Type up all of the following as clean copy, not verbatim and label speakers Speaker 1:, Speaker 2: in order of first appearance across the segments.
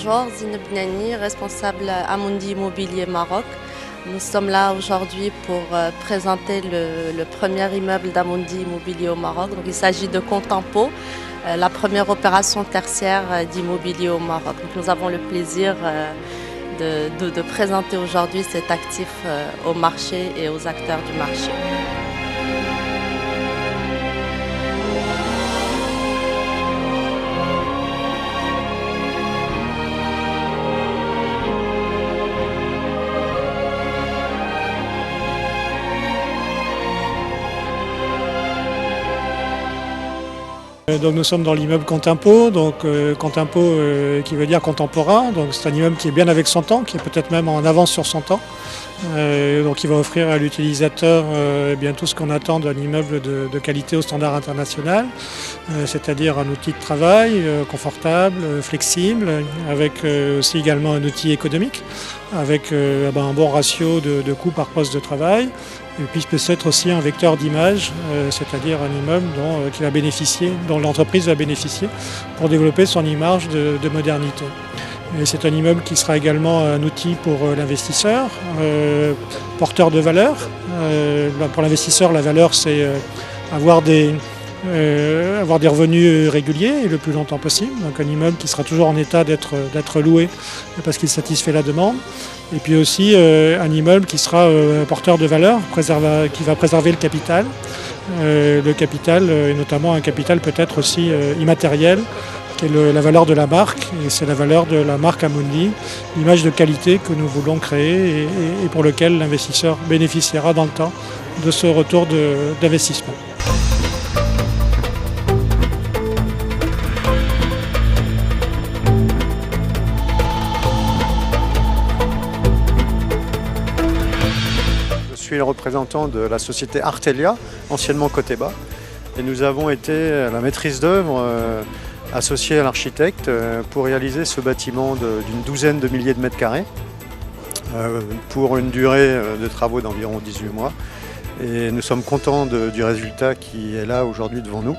Speaker 1: Bonjour, Zineb Gnani, responsable Amundi Immobilier Maroc. Nous sommes là aujourd'hui pour présenter le premier immeuble d'Amundi Immobilier au Maroc. Donc, il s'agit de Contempo, la première opération tertiaire d'immobilier au Maroc. Donc, nous avons le plaisir de présenter aujourd'hui cet actif au marché et aux acteurs du marché.
Speaker 2: Donc nous sommes dans l'immeuble Contempo, Contempo qui veut dire contemporain, donc c'est un immeuble qui est bien avec son temps, qui est peut-être même en avance sur son temps. Donc il va offrir à l'utilisateur bien tout ce qu'on attend d'un immeuble de qualité au standard international, c'est-à-dire un outil de travail confortable, flexible, avec aussi également un outil économique, avec un bon ratio de coût par poste de travail. Et puis peut être aussi un vecteur d'image, c'est-à-dire un immeuble dont l'entreprise va bénéficier pour développer son image de modernité. C'est un immeuble qui sera également un outil pour l'investisseur, porteur de valeur. Pour l'investisseur, la valeur, c'est avoir des revenus réguliers et le plus longtemps possible. Donc un immeuble qui sera toujours en état d'être loué parce qu'il satisfait la demande. Et puis aussi un immeuble qui sera porteur de valeur, qui va préserver le capital. Le capital, et notamment un capital peut-être aussi immatériel, qui est la valeur de la marque. Et c'est la valeur de la marque Amundi, l'image de qualité que nous voulons créer et pour lequel l'investisseur bénéficiera dans le temps de ce retour d'investissement.
Speaker 3: Je suis le représentant de la société Artelia, anciennement Coteba, et nous avons été à la maîtrise d'œuvre associés à l'architecte pour réaliser ce bâtiment d'une douzaine de milliers de mètres carrés pour une durée de travaux d'environ 18 mois. Et nous sommes contents du résultat qui est là aujourd'hui devant nous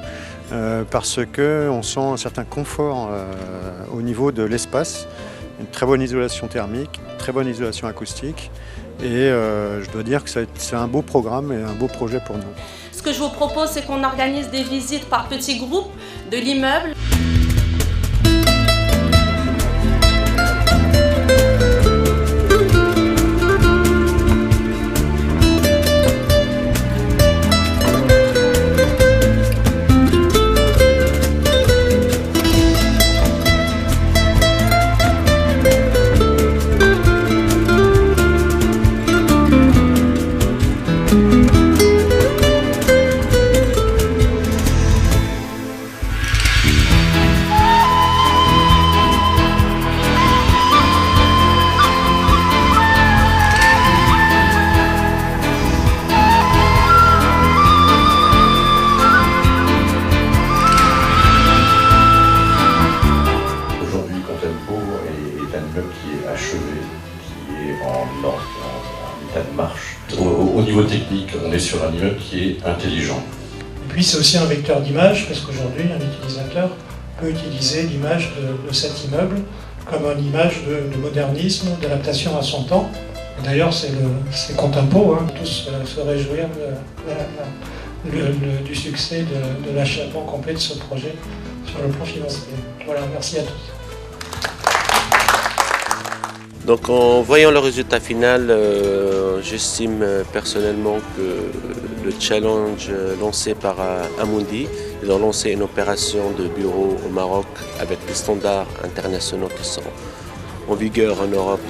Speaker 3: parce qu'on sent un certain confort au niveau de l'espace, une très bonne isolation thermique, une très bonne isolation acoustique. Et je dois dire que c'est un beau programme et un beau projet pour nous.
Speaker 1: Ce que je vous propose, c'est qu'on organise des visites par petits groupes de l'immeuble.
Speaker 4: Qui est achevé, qui est en état de marche. Au niveau technique, on est sur un immeuble qui est intelligent.
Speaker 2: Et puis c'est aussi un vecteur d'image, parce qu'aujourd'hui, un utilisateur peut utiliser l'image de cet immeuble comme une image de modernisme, d'adaptation à son temps. D'ailleurs, c'est Contempo, tous se réjouir du succès de l'achèvement complet de ce projet sur le plan financier. Voilà, merci à tous.
Speaker 5: Donc en voyant le résultat final, j'estime personnellement que le challenge lancé par Amundi, ils ont lancé une opération de bureau au Maroc avec des standards internationaux qui sont en vigueur en Europe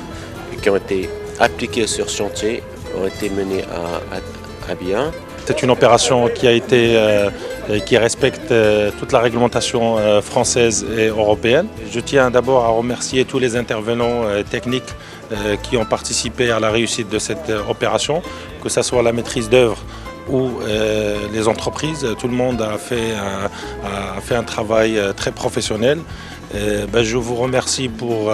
Speaker 5: et qui ont été appliqués sur chantier, ont été menés à bien.
Speaker 6: C'est une opération qui respecte toute la réglementation française et européenne. Je tiens d'abord à remercier tous les intervenants techniques qui ont participé à la réussite de cette opération, que ce soit la maîtrise d'œuvre ou les entreprises. Tout le monde a fait un travail très professionnel. Je vous remercie pour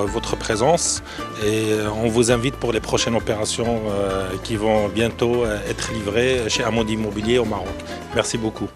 Speaker 6: votre présence et on vous invite pour les prochaines opérations qui vont bientôt être livrées chez Amundi Immobilier au Maroc. Merci beaucoup.